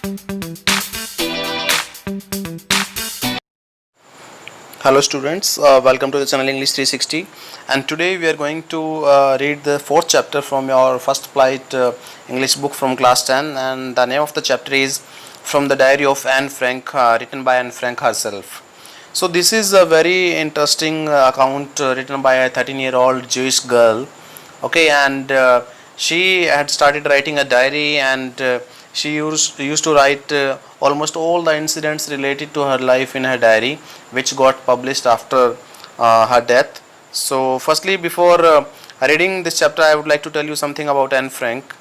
Hello students, welcome to the channel English 360, and today we are going to read the fourth chapter from your first flight English book from class 10, and the name of the chapter is From the Diary of Anne Frank, written by Anne Frank herself. So this is a very interesting account written by a 13-year-old Jewish girl, okay, and she had started writing a diary, and she used to write almost all the incidents related to her life in her diary, which got published after her death. So firstly, before reading this chapter, I would like to tell you something about Anne Frank.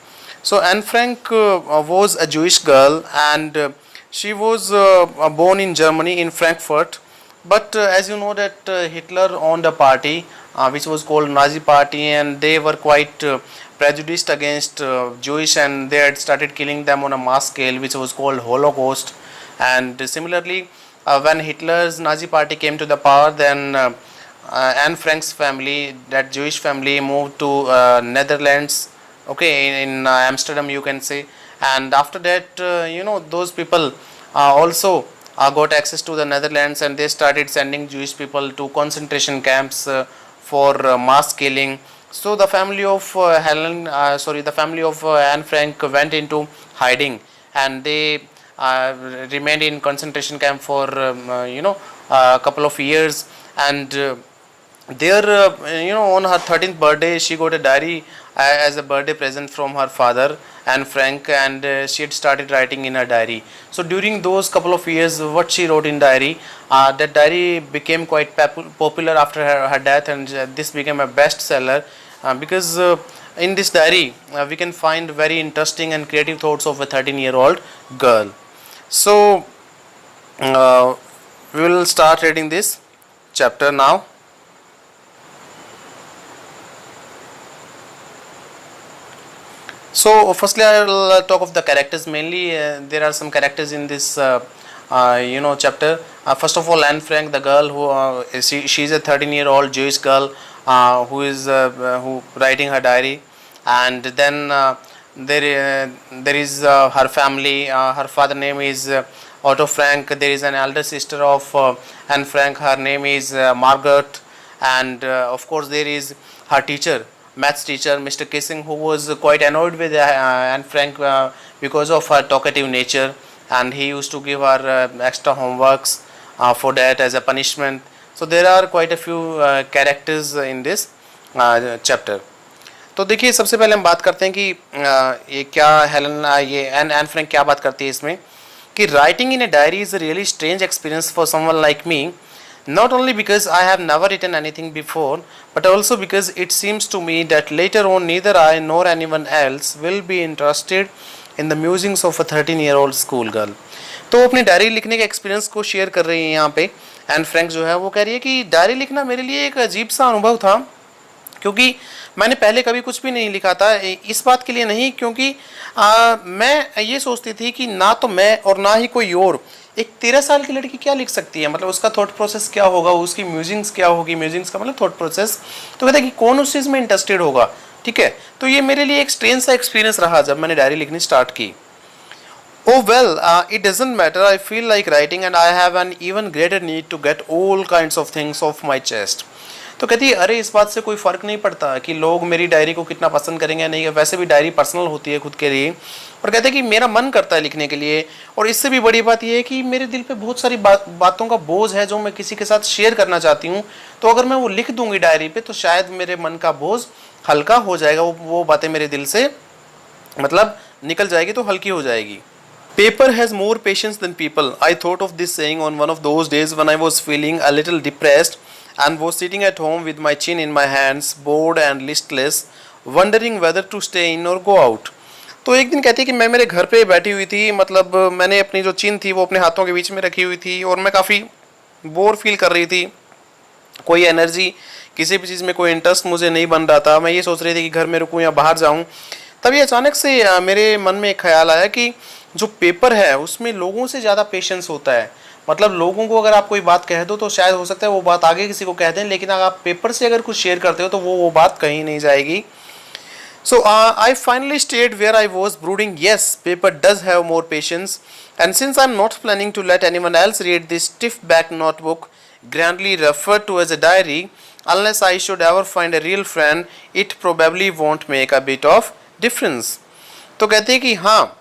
So Anne Frank was a Jewish girl, and she was born in Germany, in Frankfurt. But as you know that Hitler owned a party which was called Nazi Party, and they were quite prejudiced against Jewish, and they had started killing them on a mass scale, which was called Holocaust. And similarly, when Hitler's Nazi Party came to the power, then Anne Frank's family, that Jewish family, moved to Netherlands, okay, in Amsterdam, you can say. And after that, those people also got access to the Netherlands, and they started sending Jewish people to concentration camps for mass killing. So the family of the family of Anne Frank went into hiding, and they remained in concentration camp for a couple of years. And there, on her 13th birthday, she got a diary as a birthday present from her father, Anne Frank, and she had started writing in her diary. So during those couple of years, what she wrote in diary, that diary became quite popular after her death, and this became a bestseller because in this diary we can find very interesting and creative thoughts of a 13-year-old girl. So we will start reading this chapter now. So firstly, I will talk of the characters mainly. There are some characters in this chapter. First of all, Anne Frank, the girl who she is a 13-year-old Jewish girl who is who writing her diary. And then there is her family. Her father name is Otto Frank. There is an elder sister of Anne Frank. Her name is Margaret. And of course there is her teacher, maths teacher, Mr. Kissing, who was quite annoyed with Anne Frank because of her talkative nature, and he used to give her extra homeworks for that as a punishment. So there are quite a few characters in this chapter. तो देखिए, सबसे पहले हम बात करते हैं कि ये क्या हेलन ये एन फ्रैंक क्या बात करती है इसमें, कि writing in a diary is a really strange experience for someone like me. Not only because I have never written anything before, but also because it seems to me that later on neither I nor anyone else will be interested in the musings of a 13-year-old school girl. तो अपनी diary लिखने के experience को share कर रही है यहाँ पे एन फ्रैंक जो है. वो कह रही है कि डायरी लिखना मेरे लिए एक अजीब सा अनुभव था, क्योंकि मैंने पहले कभी कुछ भी नहीं लिखा था. इस बात के लिए नहीं, क्योंकि मैं ये सोचती थी कि ना तो मैं और ना ही कोई और एक 13 साल की लड़की क्या लिख सकती है, मतलब उसका थॉट प्रोसेस क्या होगा, उसकी म्यूजिंग्स क्या होगी, म्यूजिंग्स का मतलब थॉट प्रोसेस. तो कहते हैं कि कौन उस चीज़ में इंटरेस्टेड होगा. ठीक है, तो ये मेरे लिए एक स्ट्रेंज सा एक्सपीरियंस रहा जब मैंने डायरी लिखनी स्टार्ट की. Oh well, it doesn't matter. I feel like writing and I have an even greater need to get all kinds of things off my chest. तो कहती है, अरे इस बात से कोई फ़र्क नहीं पड़ता कि लोग मेरी डायरी को कितना पसंद करेंगे या नहीं, वैसे भी डायरी पर्सनल होती है खुद के लिए. और कहते हैं कि मेरा मन करता है लिखने के लिए, और इससे भी बड़ी बात यह है कि मेरे दिल पे बहुत सारी बातों का बोझ है जो मैं किसी के साथ शेयर करना चाहती हूँ. तो अगर मैं वो लिख दूंगी डायरी पे, तो शायद मेरे मन का बोझ हल्का हो जाएगा, वो बातें मेरे दिल से मतलब निकल जाएगी, तो हल्की हो जाएगी. Paper has more patience than people. I thought of this saying on one of those days when I was feeling a little depressed and was sitting at home with my chin in my hands, bored and listless, wondering whether to stay in or go out. तो एक दिन कहती है कि मैं मेरे घर पे बैठी हुई थी, मतलब मैंने अपनी जो चिन थी वो अपने हाथों के बीच में रखी हुई थी, और मैं काफ़ी बोर फील कर रही थी. कोई एनर्जी, किसी भी चीज़ में कोई इंटरेस्ट मुझे नहीं बन रहा था. मैं ये सोच रही थी कि घर में रुकूँ या बाहर जाऊँ. तभी अचानक से मेरे मन में एक ख्याल आया कि जो पेपर है उसमें लोगों से ज़्यादा पेशेंस होता है. मतलब लोगों को अगर आप कोई बात कह दो तो शायद हो सकता है वो बात आगे किसी को कह दें, लेकिन अगर आप पेपर से अगर कुछ शेयर करते हो तो वो बात कहीं नहीं जाएगी. So I finally stayed where I was brooding. Yes, paper does have more patience, and since I'm not planning to let anyone else read this stiff back notebook, grandly referred to as a diary, unless I should ever find a real friend, it probably won't make a bit of difference. तो कहते हैं कि हाँ,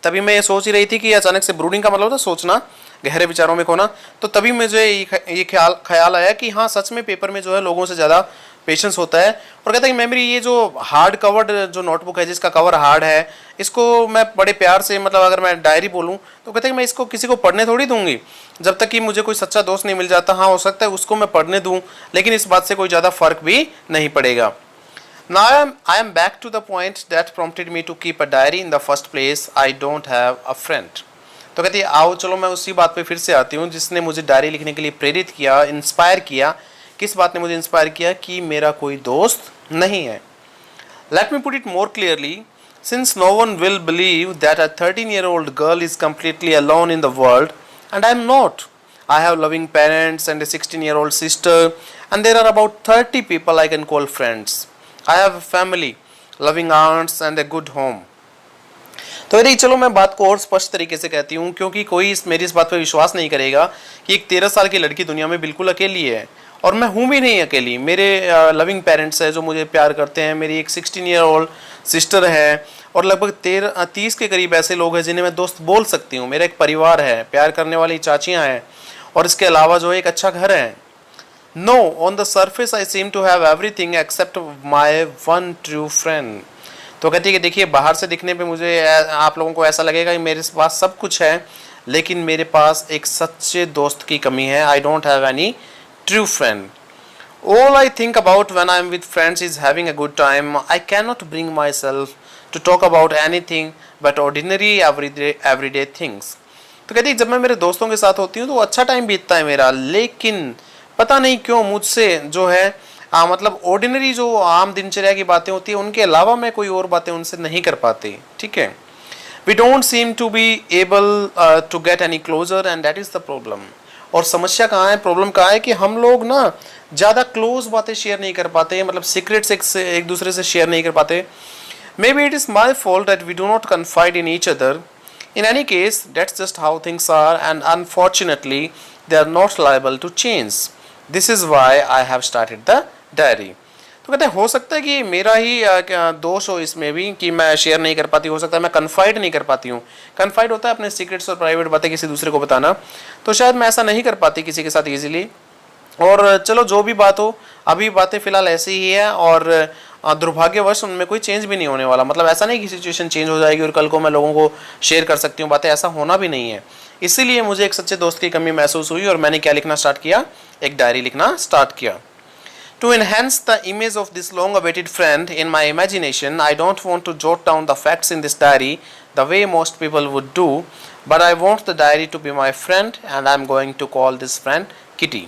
तभी मैं ये सोच ही रही थी कि अचानक से ब्रूडिंग का मतलब था सोचना, गहरे विचारों में खोना। तो तभी मुझे ये ख्याल आया कि हाँ, सच में पेपर में जो है लोगों से ज़्यादा पेशेंस होता है। और कहता है कि मैं मेरी ये जो हार्ड कवर्ड जो नोटबुक है, जिसका कवर हार्ड है, इसको मैं बड़े प्यार से, मतलब अगर मैं डायरी बोलूँ तो कहते हैं कि मैं इसको किसी को पढ़ने थोड़ी दूंगी जब तक कि मुझे कोई सच्चा दोस्त नहीं मिल जाता। हाँ, हो सकता है उसको मैं पढ़ने दूँ, लेकिन इस बात से कोई ज़्यादा फर्क भी नहीं पड़ेगा। Now I am back to the point that prompted me to keep a diary in the first place. I don't have a friend. तो कहती है आओ चलो मैं उसी बात पे फिर से आती हूँ जिसने मुझे डायरी लिखने के लिए प्रेरित किया, इंस्पायर किया। किस बात ने मुझे इंस्पायर किया? कि मेरा कोई दोस्त नहीं है। Let me put it more clearly. Since no one will believe that a 13-year-old girl is completely alone in the world, and I am not. I have loving parents and a 16-year-old sister, and there are about 30 people I can call friends. I have a family, loving aunts and a good home. तो यदि चलो मैं बात को और स्पष्ट तरीके से कहती हूँ, क्योंकि कोई मेरी इस बात पर विश्वास नहीं करेगा कि एक 13 साल की लड़की दुनिया में बिल्कुल अकेली है, और मैं हूँ भी नहीं अकेली। मेरे लविंग पेरेंट्स हैं जो मुझे प्यार करते हैं, मेरी एक 16-year-old सिस्टर है, और लगभग 30 के करीब ऐसे लोग हैं जिन्हें मैं दोस्त बोल सकती हूँ। मेरा एक परिवार है, प्यार करने वाली चाचियाँ हैं, और इसके अलावा जो है एक अच्छा घर है। No, on the surface I seem to have everything except my one true friend. तो कहती है कि देखिए बाहर से दिखने पे मुझे आप लोगों को ऐसा लगेगा कि मेरे पास सब कुछ है, लेकिन मेरे पास एक सच्चे दोस्त की कमी है। I don't have any true friend. All I think about when I'm with friends is having a good time. I cannot bring myself to talk about anything but ordinary everyday things. तो कहती है जब मैं मेरे दोस्तों के साथ होती हूँ तो अच्छा टाइम बीतता है मेरा, लेकिन पता नहीं क्यों मुझसे जो है मतलब ऑर्डिनरी जो आम दिनचर्या की बातें होती है उनके अलावा मैं कोई और बातें उनसे नहीं कर पाती। ठीक है, we don't seem to be able to get any closer and that is the problem. और समस्या कहाँ है, प्रॉब्लम कहाँ है कि हम लोग ना ज़्यादा क्लोज बातें शेयर नहीं कर पाते, मतलब सीक्रेट्स एक दूसरे से शेयर नहीं कर पाते। Maybe it is my fault that we do not confide in each other. In any case, that's just how things are, and unfortunately, they are not liable to change. This is why I have started the diary. तो कहते हैं हो सकता है कि मेरा ही दोष हो इसमें भी कि मैं शेयर नहीं कर पाती, हो सकता है मैं कन्फाइड नहीं कर पाती हूँ। कन्फाइड होता है अपने सीक्रेट्स और प्राइवेट बातें किसी दूसरे को बताना, तो शायद मैं ऐसा नहीं कर पाती किसी के साथ ईजिली। और चलो जो भी बात हो, अभी बातें फिलहाल ऐसी ही है, और दुर्भाग्यवश उनमें कोई चेंज भी नहीं होने वाला। मतलब ऐसा नहीं कि सिचुएशन चेंज हो जाएगी और कल को मैं लोगों को शेयर कर सकती हूँ बातें, ऐसा होना भी नहीं है। इसीलिए मुझे एक सच्चे दोस्त की कमी महसूस हुई और मैंने क्या लिखना स्टार्ट किया, एक डायरी लिखना स्टार्ट किया। To enhance the image of this long-awaited friend in my imagination, I don't want to jot down the facts in this diary the way most people would do, but I want the diary to be my friend, and I'm going to call this friend Kitty.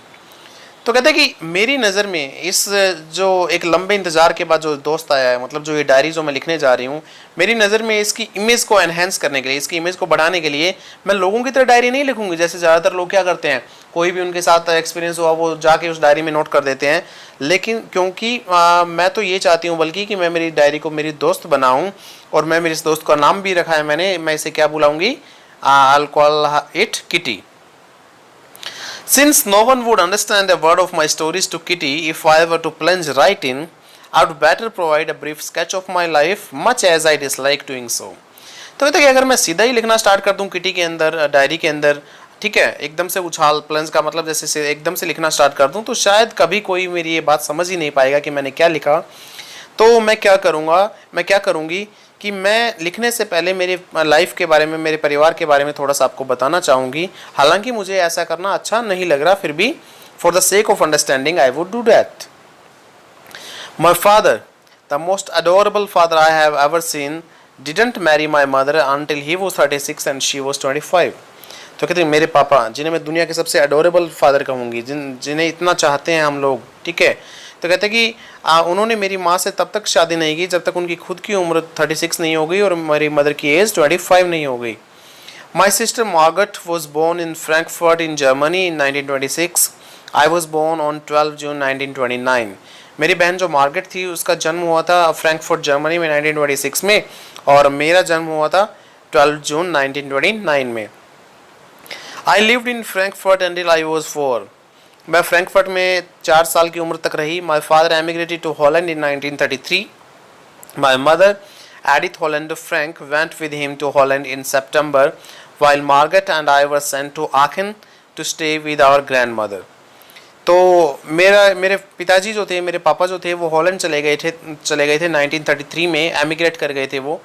तो कहते हैं कि मेरी नज़र में इस जो एक लंबे इंतज़ार के बाद जो दोस्त आया है, मतलब जो ये डायरी जो मैं लिखने जा रही हूँ, मेरी नज़र में इसकी इमेज को एनहेंस करने के लिए, इसकी इमेज को बढ़ाने के लिए मैं लोगों की तरह डायरी नहीं लिखूंगी। जैसे ज़्यादातर लोग क्या करते हैं, कोई भी उनके साथ एक्सपीरियंस हुआ वो जाके उस डायरी में नोट कर देते हैं। लेकिन क्योंकि मैं तो ये चाहती हूँ बल्कि कि मैं मेरी डायरी को मेरी दोस्त बनाऊँ, और मैं मेरे इस दोस्त का नाम भी रखा है मैंने, मैं इसे क्या बुलाऊँगी, I'll call it Kitty. Since no one would understand a word of my stories to Kitty if I were to plunge right in, I would better provide a brief sketch of my life, much as I dislike doing so. तो कहते हैं कि अगर मैं सीधा ही लिखना start कर दूं किटी के अंदर, डायरी के अंदर, ठीक है, एकदम से उछाल, प्लंज का मतलब जैसे से एकदम से लिखना स्टार्ट कर दूं, तो शायद कभी कोई मेरी ये बात समझ ही नहीं पाएगा कि मैंने क्या लिखा। तो मैं क्या करूँगी कि मैं लिखने से पहले मेरी लाइफ के बारे में, मेरे परिवार के बारे में थोड़ा सा आपको बताना चाहूँगी। हालांकि मुझे ऐसा करना अच्छा नहीं लग रहा, फिर भी for the sake of understanding I would do that. My father, the most adorable father I have ever seen, didn't marry my mother until he was 36 and she was 25। तो कहते हैं मेरे पापा, जिन्हें मैं दुनिया के सबसे अडोरेबल फादर कहूँगी, जिन्हें इतना चाहते हैं हम लोग, ठीक है, तो कहते हैं कि उन्होंने मेरी माँ से तब तक शादी नहीं की जब तक उनकी खुद की उम्र 36 नहीं हो गई और मेरी मदर की एज 25 नहीं हो गई। My sister Margot was born in Frankfurt in Germany in 1926। I was born on 12 June 1929। मेरी बहन जो मार्गरेट थी उसका जन्म हुआ था फ्रैंकफर्ट जर्मनी में 1926 में, और मेरा जन्म हुआ था 12 जून 1929 में। I lived in Frankfurt until I was 4। मैं फ्रैंकफर्ट में 4 साल की उम्र तक रही। My father emigrated to Holland in 1933। My mother Edith Hollander Frank went with him to Holland in September, while Margaret and I were sent to Aachen to stay with our grandmother। तो मेरे पिताजी जो थे, मेरे पापा जो थे, वो हॉलैंड चले गए थे 1933 में, एमिग्रेट कर गए थे वो।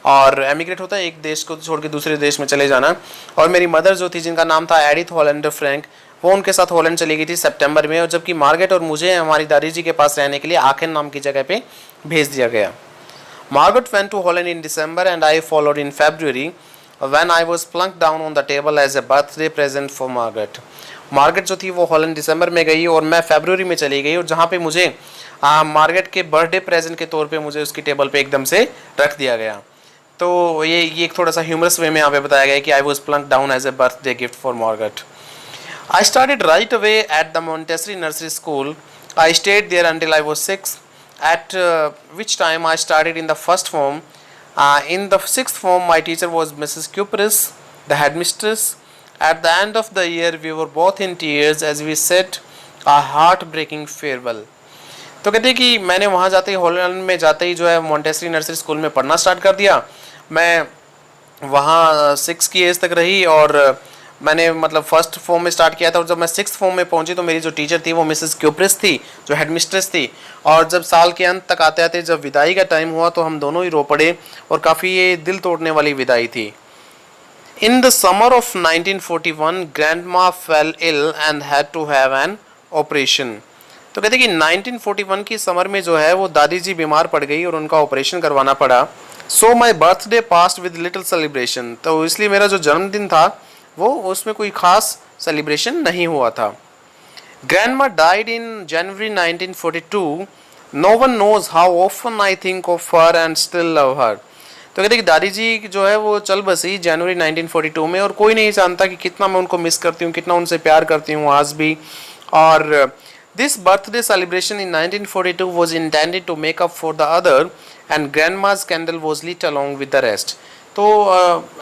और एमिग्रेट होता है एक देश को छोड़ के दूसरे देश में चले जाना। और मेरी मदर जो थी, जिनका नाम था एडिथ हॉलैंडर फ्रैंक, वो उनके साथ हॉलैंड चली गई थी सितंबर में। और जबकि मार्गरेट और मुझे हमारी दादी जी के पास रहने के लिए आखिर नाम की जगह पे भेज दिया गया। Margaret went to Holland in December and I followed in February, when I was plunked down on the table as a birthday present for Margaret। Margaret जो थी वो हॉलैंड दिसंबर में गई और मैं फरवरी में चली गई, और जहाँ पे मुझे मार्गरेट के बर्थडे प्रेजेंट के तौर पे मुझे उसकी टेबल पे एकदम से रख दिया गया। तो ये एक थोड़ा सा ह्यूमरस वे में यहाँ पे बताया गया है कि I was plunked down as a birthday gift for Margaret. I started right away at the Montessori Nursery School। I stayed there until I was 6, at which time I started in the first form। In the sixth form, my teacher was Mrs. Cupris, the headmistress। At the end of the year, we were both in tears as we said a heartbreaking farewell। तो कहते हैं कि मैंने वहाँ जाते ही, Holland में जाते ही जो है मोंटेसरी नर्सरी स्कूल में पढ़ना स्टार्ट कर दिया। मैं वहाँ 6 की एज तक रही और मैंने मतलब फर्स्ट फॉर्म में स्टार्ट किया था, और जब मैं 6th फॉर्म में पहुंची तो मेरी जो टीचर थी वो मिसेस क्यूप्रिस थी, जो हेडमिस्ट्रेस थी। और जब साल के अंत तक आते आते जब विदाई का टाइम हुआ तो हम दोनों ही रो पड़े, और काफ़ी ये दिल तोड़ने वाली विदाई थी। In the summer of 1941 grandma fell ill and had to have an operation. तो कहते हैं कि 1941 की समर में जो है वो दादी जी बीमार पड़ गई और उनका ऑपरेशन करवाना पड़ा। So my birthday passed with little celebration. तो इसलिए मेरा जो जन्मदिन था वो उसमें कोई खास सेलिब्रेशन नहीं हुआ था। Grandma died in January 1942। No one knows how often I think of her and still love her. तो कहते हैं कि दादी जी जो है वो चल बसी जनवरी 1942 में, और कोई नहीं जानता कि कितना मैं उनको मिस करती हूँ, कितना उनसे प्यार करती हूँ आज भी। और this birthday celebration in 1942 was intended to make up for the other and grandma's candle was lit along with the rest। तो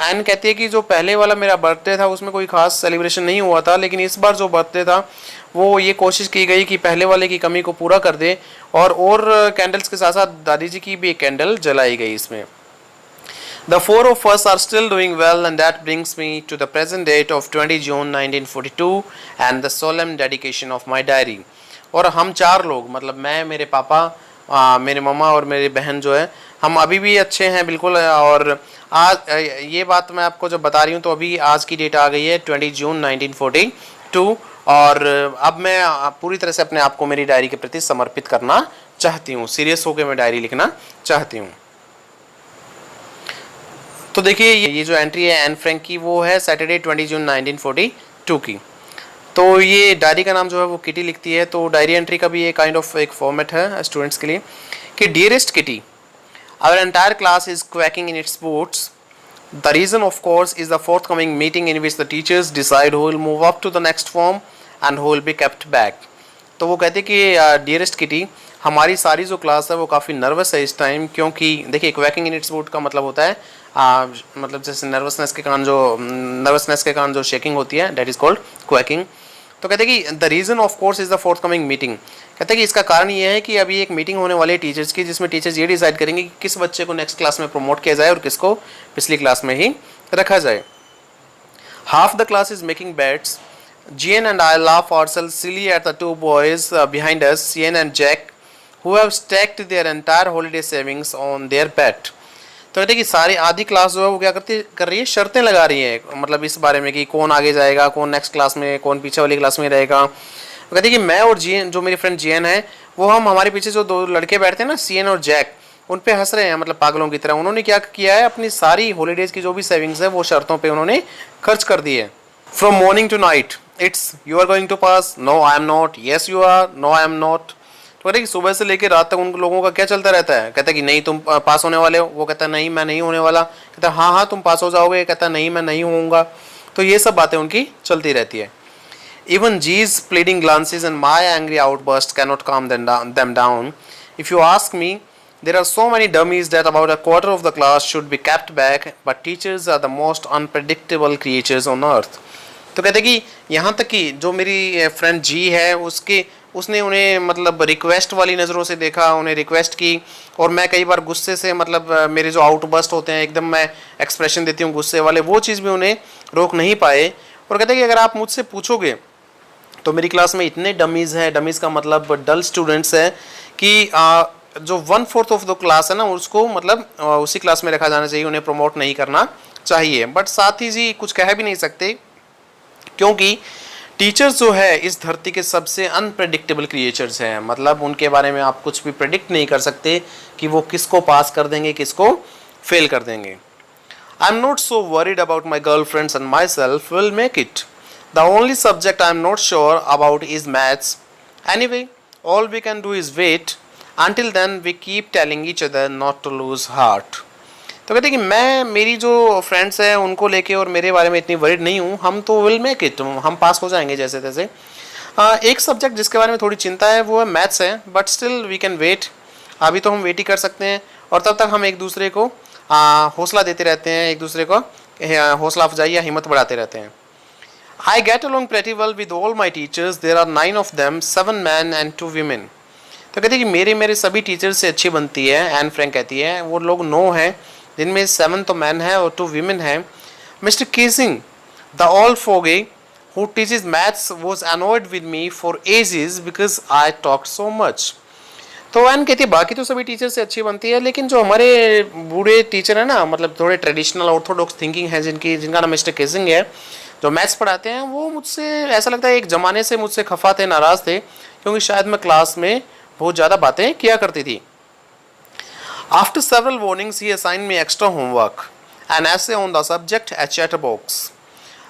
एन कहती है कि जो पहले वाला मेरा बर्थडे था उसमें कोई खास सेलिब्रेशन नहीं हुआ था, लेकिन इस बार जो बर्थडे था वो ये कोशिश की गई कि पहले वाले की कमी को पूरा कर दे, और कैंडल्स के साथ साथ दादी जी की भी एक कैंडल जलाई गई इसमें। The four of us are still doing well, and that brings me to the present date of 20 June 1942 and the solemn dedication of my diary। और हम 4 लोग, मतलब मैं, मेरे पापा, मेरे मम्मा और मेरी बहन जो है, हम अभी भी अच्छे हैं बिल्कुल। और आज ये बात मैं आपको जब बता रही हूँ तो अभी आज की डेट आ गई है 20 जून 1942, और अब मैं पूरी तरह से अपने आप को मेरी डायरी के प्रति समर्पित करना चाहती हूँ, सीरियस होकर मैं डायरी लिखना चाहती हूँ। तो देखिए ये जो एंट्री है एन फ्रैंक की, वो है सैटरडे 20 जून 1942 की। तो ये डायरी का नाम जो है वो किटी लिखती है। तो डायरी एंट्री का भी ये काइंड ऑफ एक फॉर्मेट है स्टूडेंट्स के लिए कि dearest kitty, our entire class is quacking in its boots। The reason of course is the forthcoming meeting in which the teachers decide who will move up to the next form and who will be kept back। तो वो कहते कि dearest kitty, हमारी सारी जो class है वो काफ़ी नर्वस है इस टाइम, क्योंकि देखिए क्वैकिंग इन इट्स बूट का मतलब होता है मतलब जैसे नर्वसनेस के कारण जो शेकिंग होती है, डेट इज़ कॉल्ड क्वैकिंग। तो कहते हैं कि the reason of course is the forthcoming meeting. कहते हैं कि इसका कारण ये है कि अभी एक मीटिंग होने वाली है टीचर्स की, जिसमें टीचर्स ये डिसाइड करेंगे कि किस बच्चे को नेक्स्ट क्लास में प्रमोट किया जाए और किसको पिछली क्लास में ही रखा जाए। Half the class is making bets. Jean and I laugh ourselves silly at the 2 boys behind us, Ian and Jack, who have stacked their entire holiday savings on their bet। तो कहते हैं कि सारी आधी क्लास जो है वो क्या कर रही है, शर्तें लगा रही है, मतलब इस बारे में कि कौन आगे जाएगा, कौन नेक्स्ट क्लास में, कौन पीछे वाली क्लास में रहेगा। तो कहते हैं कि मैं और जीएन, जो मेरी फ्रेंड जीएन है, वो हम हमारे पीछे जो 2 लड़के बैठते हैं ना, सीएन और जैक, उन पे हंस रहे हैं, मतलब पागलों की तरह। उन्होंने क्या किया है, अपनी सारी हॉलीडेज की जो भी सेविंग्स है वो शर्तों पे उन्होंने खर्च कर दी है। From morning to night it's you are going to pass, no I am not, yes you are, no I am not. तो कहते हैं कि सुबह से लेकर रात तक उन लोगों का क्या चलता रहता है। कहता है कि नहीं तुम पास होने वाले हो, वो कहता है नहीं मैं नहीं होने वाला, कहता है हाँ तुम पास हो जाओगे, कहता है नहीं मैं नहीं होऊंगा। तो ये सब बातें उनकी चलती रहती है। Even G's pleading glances and my angry outburst cannot calm them down. If you ask me, there are so many dummies that about a quarter of the class should be kept back, but teachers are the most unpredictable creatures on earth. तो कहते कि यहाँ तक कि जो मेरी friend जी है उसने उन्हें मतलब रिक्वेस्ट वाली नज़रों से देखा, उन्हें रिक्वेस्ट की, और मैं कई बार गुस्से से मतलब मेरे जो आउटबर्स्ट होते हैं एकदम मैं एक्सप्रेशन देती हूँ गुस्से वाले, वो चीज़ भी उन्हें रोक नहीं पाए। और कहते हैं कि अगर आप मुझसे पूछोगे तो मेरी क्लास में इतने डमीज़ हैं, डमीज़ का मतलब डल स्टूडेंट्स हैं कि जो 1/4 ऑफ द क्लास है ना उसको मतलब उसी क्लास में रखा जाना चाहिए, उन्हें प्रमोट नहीं करना चाहिए। बट साथ ही जी कुछ कह भी नहीं सकते, क्योंकि टीचर्स जो है इस धरती के सबसे अनप्रेडिक्टेबल क्रिएचर्स हैं। मतलब उनके बारे में आप कुछ भी प्रेडिक्ट नहीं कर सकते कि वो किसको पास कर देंगे, किसको फेल कर देंगे। I am not so worried about my girl friends and myself will make it. The only subject I am not sure about is maths. Anyway all we can do is wait until then we keep telling each other not to lose heart। तो कहते हैं कि मैं मेरी जो friends हैं उनको लेके और मेरे बारे में इतनी वरीड नहीं हूँ, हम तो विल मेक इट, हम पास हो जाएंगे जैसे तैसे। एक सब्जेक्ट जिसके बारे में थोड़ी चिंता है वो है मैथ्स है, but still we can wait. अभी तो हम वेट ही कर सकते हैं, और तब तक हम एक दूसरे को हौसला देते रहते हैं, एक दूसरे को हौसला अफजाई या हिम्मत बढ़ाते रहते हैं। I get along pretty well with all my teachers, there are 9 of them, 7 men and 2 women। तो कहते हैं कि मेरे सभी टीचर से अच्छी बनती है। एन फ्रैंक कहती है वो लोग 9 हैं, जिनमें 7 तो मैन है और 2 वीमेन हैं। Mister Keesing the old fogey who teaches maths was annoyed with me for ages because I talk so much. तो एन कहती है बाकी तो सभी टीचर से अच्छी बनती है, लेकिन जो हमारे बूढ़े टीचर है ना, मतलब थोड़े ट्रेडिशनल ऑर्थोडॉक्स थिंकिंग है जिनका नाम मिस्टर केसिंग है, जो मैथ्स पढ़ाते हैं, वो मुझसे ऐसा लगता है एक ज़माने से मुझसे खफा थे, नाराज़ थे, क्योंकि शायद मैं क्लास में बहुत ज़्यादा बातें किया करती थी। After several warnings, he assigned me extra homework, an essay on the subject, a chatterbox.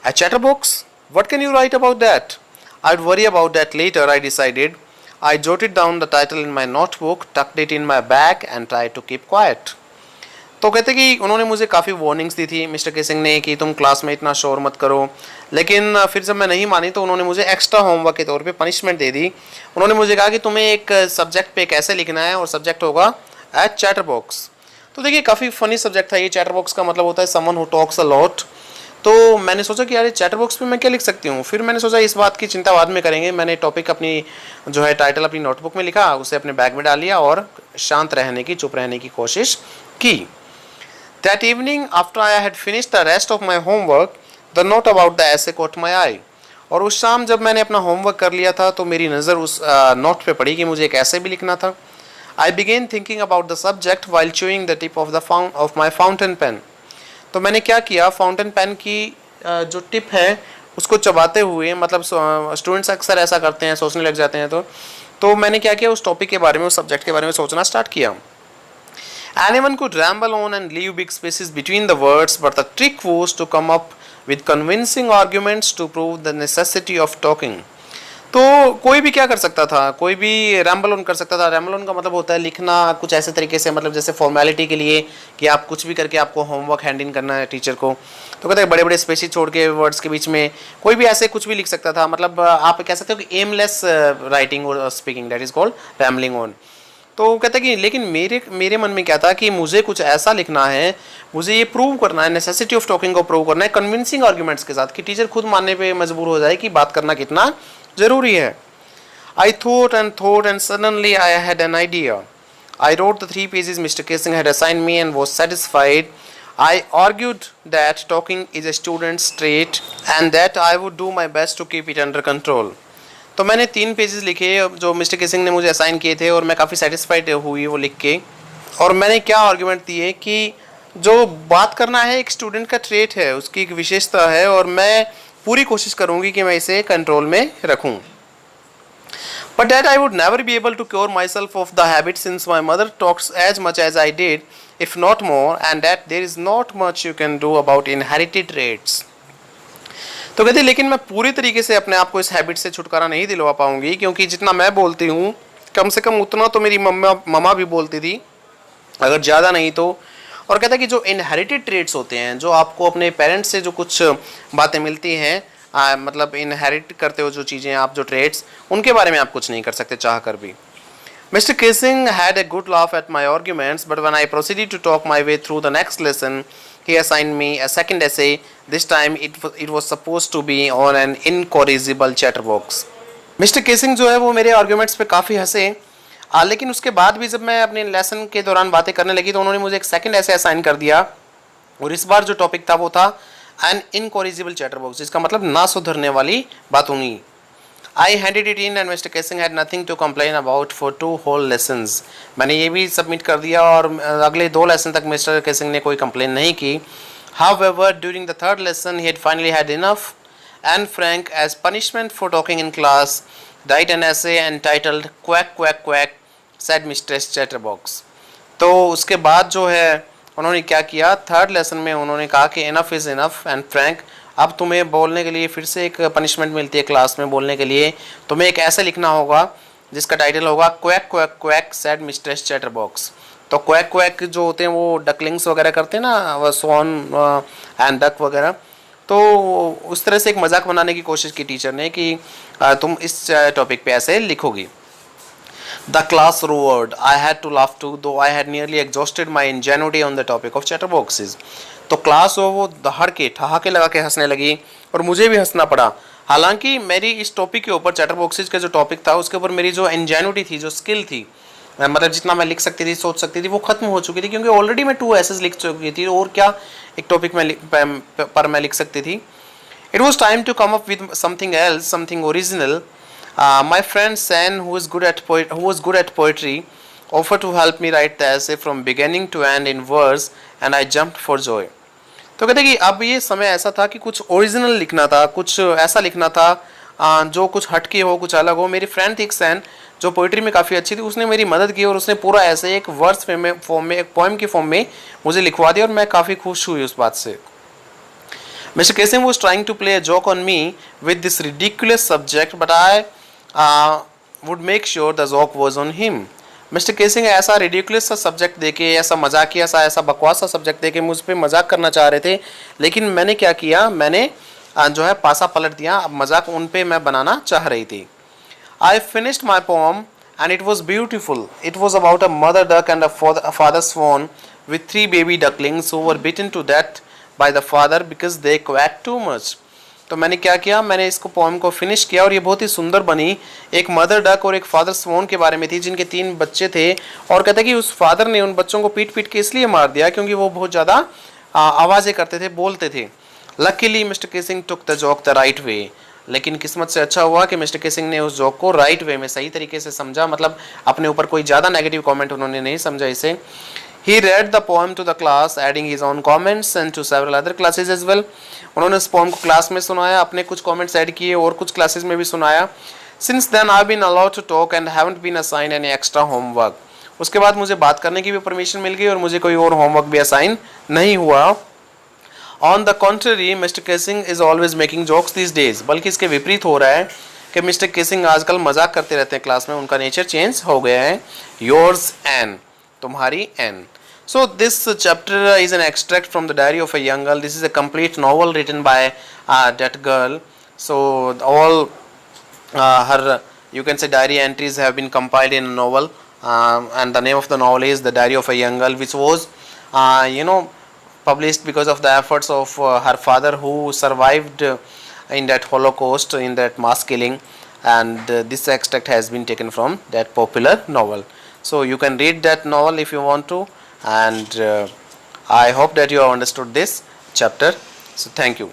A chatterbox? What can you write about that? I'd worry about that later, I decided. I jotted down the title in my notebook, tucked it in my bag, and tried to keep quiet. तो कहते कि उन्होंने मुझे काफ़ी warnings दी थी mister casing ने कि तुम क्लास में इतना शोर मत करो, लेकिन फिर जब मैं नहीं मानी तो उन्होंने मुझे एक्स्ट्रा होमवर्क के तौर पे पनिशमेंट दे दी। उन्होंने मुझे कहा कि तुम्हें एक सब्जेक्ट पे कैसे लिखना है, और सब्जेक्ट होगा ए चैटर बॉक्स। तो देखिए काफ़ी फ़नी सब्जेक्ट था ये। चैटर बॉक्स का मतलब होता है someone who talks a lot. तो मैंने सोचा कि यार चैटर बॉक्स पे मैं क्या लिख सकती हूँ। फिर मैंने सोचा इस बात की चिंता बाद में करेंगे। मैंने टॉपिक अपनी जो है टाइटल अपनी नोटबुक में लिखा, उसे अपने बैग में डाल लिया और शांत रहने की, चुप रहने की कोशिश की। That evening, after I had finished the rest of my homework, the note about the essay caught my eye। और उस शाम जब मैंने अपना होमवर्क कर लिया था तो मेरी नज़र उस नोट पे पड़ी कि मुझे एक ऐसे भी लिखना था। I began thinking about the subject while chewing the tip of my fountain pen। तो मैंने क्या किया, फाउंटेन पेन की जो टिप है उसको चबाते हुए, मतलब स्टूडेंट्स अक्सर ऐसा करते हैं, सोचने लग जाते हैं। तो मैंने क्या किया, उस टॉपिक के बारे में, उस सब्जेक्ट के बारे में सोचना स्टार्ट किया। Anyone could ramble on and leave big spaces between the words, but the trick was to come up with convincing arguments to prove the necessity of talking। तो कोई भी क्या कर सकता था, कोई भी रैम्बल ऑन कर सकता था। रैम्बल ऑन का मतलब होता है लिखना कुछ ऐसे तरीके से, मतलब जैसे फॉर्मेलिटी के लिए कि आप कुछ भी करके आपको होमवर्क हैंड इन करना है टीचर को। तो कहते हैं बड़े बड़े स्पेसेस छोड़ के वर्ड्स के बीच में कोई भी ऐसे कुछ भी लिख सकता था। मतलब आप कह सकते हो कि एमलेस राइटिंग और speaking, that is called rambling on. तो कहता है कि लेकिन मेरे मन में क्या था कि मुझे कुछ ऐसा लिखना है, मुझे ये प्रूव करना है, नेसेसिटी ऑफ टॉकिंग को प्रूव करना है कन्विंसिंग आर्ग्यूमेंट्स के साथ, कि टीचर खुद मानने पे मजबूर हो जाए कि बात करना कितना ज़रूरी है। I thought and suddenly I had an idea। I wrote the 3 pages Mr. Kissing had assigned me and was satisfied। I argued that talking is a student's trait and that I would do my best to keep it under control। तो मैंने 3 pages लिखे जो mister Keesing ने मुझे assign किए थे, और मैं काफ़ी सेटिस्फाइड हुई वो लिख के। और मैंने क्या आर्ग्यूमेंट दिए कि जो बात करना है एक स्टूडेंट का ट्रेट है, उसकी एक विशेषता है, और मैं पूरी कोशिश करूँगी कि मैं इसे कंट्रोल में रखूँ। But that I would never be able to cure myself of the habit since my mother talks as much as I did if not more, and that there is not much you can do about inherited traits. तो कहते लेकिन मैं पूरी तरीके से अपने आप को इस हैबिट से छुटकारा नहीं दिलवा पाऊंगी, क्योंकि जितना मैं बोलती हूँ कम से कम उतना तो मेरी मम्मा भी बोलती थी, अगर ज़्यादा नहीं तो। और कहता है कि जो इनहेरिटेड ट्रेट्स होते हैं, जो आपको अपने पेरेंट्स से जो कुछ बातें मिलती हैं, मतलब इनहेरिट करते हो जो चीज़ें आप, जो ट्रेड्स, उनके बारे में आप कुछ नहीं कर सकते चाह कर भी. Mr. Kissing had a good laugh at my arguments, but when I proceeded to talk my way through the next lesson, he assigned me a second essay. This time it was supposed to be on an incorrigible chatterbox. Mister casing जो है वो मेरे arguments पे काफ़ी हंसे, लेकिन उसके बाद भी जब मैं अपने लेसन के दौरान बातें करने लगी तो उन्होंने मुझे एक सेकंड ऐसे असाइन कर दिया, और इस बार जो टॉपिक था वो था एन इनकॉरिजिबल चैटरबॉक्स, जिसका मतलब ना सुधरने वाली बातूनी. I handed it in and Mr. Kissing had nothing to complain about for 2 whole lessons. मैंने ये भी सबमिट कर दिया और अगले 2 लेसन तक मिस्टर केसिंग ने कोई कंप्लेन नहीं की. However, during the 3rd lesson, he had finally had enough, and Frank, as punishment for talking in class, wrote an essay entitled "Quack Quack Quack," said Mistress Chatterbox. तो उसके बाद जो है उन्होंने क्या किया, 3rd लेसन में उन्होंने कहा कि enough is enough and Frank, अब तुम्हें बोलने के लिए फिर से एक पनिशमेंट मिलती है क्लास में बोलने के लिए. तुम्हें एक ऐसा लिखना होगा जिसका टाइटल होगा quack quack quack sad mistress chatterbox. तो क्वैक क्वैक जो होते हैं वो डकलिंग्स वगैरह करते हैं ना, वो स्वॉन एंड डक वगैरह. तो उस तरह से एक मजाक बनाने की कोशिश की टीचर ने कि तुम इस टॉपिक पे ऐसे लिखोगी. The class roared. I had to laugh too, though I had nearly exhausted my ingenuity on the topic of chatterboxes. तो क्लास वो दहाड़ के ठहाके लगा के हंसने लगी और मुझे भी हंसना पड़ा. हालांकि मेरी इस टॉपिक के ऊपर, चैटरबॉक्सेस का जो टॉपिक था उसके ऊपर मेरी जो इंजेन्युटी थी, जो स्किल थी, मतलब जितना मैं लिख सकती थी, सोच सकती थी, वो खत्म हो चुकी थी, क्योंकि ऑलरेडी मैं 2 एसेस लिख चुकी थी और क्या एक टॉपिक में पर मैं लिख सकती थी. It was time to come up with something else, something original. My friend San, who was good at poetry, offered to help me write the essay from beginning to end in verse, and I jumped for joy. तो कहते कि अब ये समय ऐसा था कि कुछ ओरिजिनल लिखना था, कुछ ऐसा लिखना था जो कुछ हटके हो, कुछ अलग हो. मेरी फ्रेंड थी एक सैन, जो पोइट्री में काफ़ी अच्छी थी, उसने मेरी मदद की और उसने पूरा ऐसे एक वर्स फॉर्म में, एक पोएम के फॉर्म में मुझे लिखवा दिया और मैं काफ़ी खुश हुई उस बात से. Mr. Kissing was trying to play a joke on me with this ridiculous subject, but I would make sure the joke was on him. Mister casing ऐसा रिडिकुलस सा सब्जेक्ट देके, ऐसा मजाकिया सा, ऐसा बकवास सा सब्जेक्ट देके मुझ पे मजाक करना चाह रहे थे, लेकिन मैंने क्या किया, मैंने जो है पासा पलट दिया. अब मजाक उन पे मैं बनाना चाह रही थी. I finished my poem and it was beautiful. It was about a mother duck and a father swan with 3 baby ducklings who were beaten to death by the father because they quacked too much. तो मैंने क्या किया, मैंने इसको poem को finish किया और ये बहुत ही सुंदर बनी. एक मदर डक और एक फादर स्वॉन के बारे में थी, जिनके 3 बच्चे थे, और कहते कि उस फादर ने उन बच्चों को पीट पीट के इसलिए मार दिया क्योंकि वो बहुत ज़्यादा आवाज़ें करते थे, बोलते थे. Luckily mister casing took the joke the right way. लेकिन किस्मत से अच्छा हुआ कि मिस्टर केसिंग ने उस जोक को राइट वे में, सही तरीके से समझा, मतलब अपने ऊपर कोई ज़्यादा नेगेटिव कॉमेंट उन्होंने नहीं समझा इसे. He read the poem to the class, adding his own comments and to several other classes as well. उन्होंने इस पोएम को क्लास में सुनाया, अपने कुछ कमेंट्स ऐड किए और कुछ क्लासेस में भी सुनाया. Since then I've been allowed to talk and haven't been assigned any extra homework. उसके बाद मुझे बात करने की भी परमिशन मिल गई और मुझे कोई और होमवर्क भी असाइन नहीं हुआ. On the contrary, Mr. Kissing is always making jokes these days. बल्कि इसके विपरीत हो रहा है कि मिस्टर केसिंग आजकल मजाक करते रहते हैं क्लास में, उनका नेचर चेंज हो गया है. Yours Anne, तुम्हारी N. So this chapter is an extract from the diary of a young girl. This is a complete novel written by that girl. So all her, you can say, diary entries have been compiled in a novel, and the name of the novel is The Diary of a Young Girl, which was published because of the efforts of her father, who survived in that Holocaust, in that mass killing, and this extract has been taken from that popular novel. So you can read that novel if you want to, and I hope that you have understood this chapter. So thank you.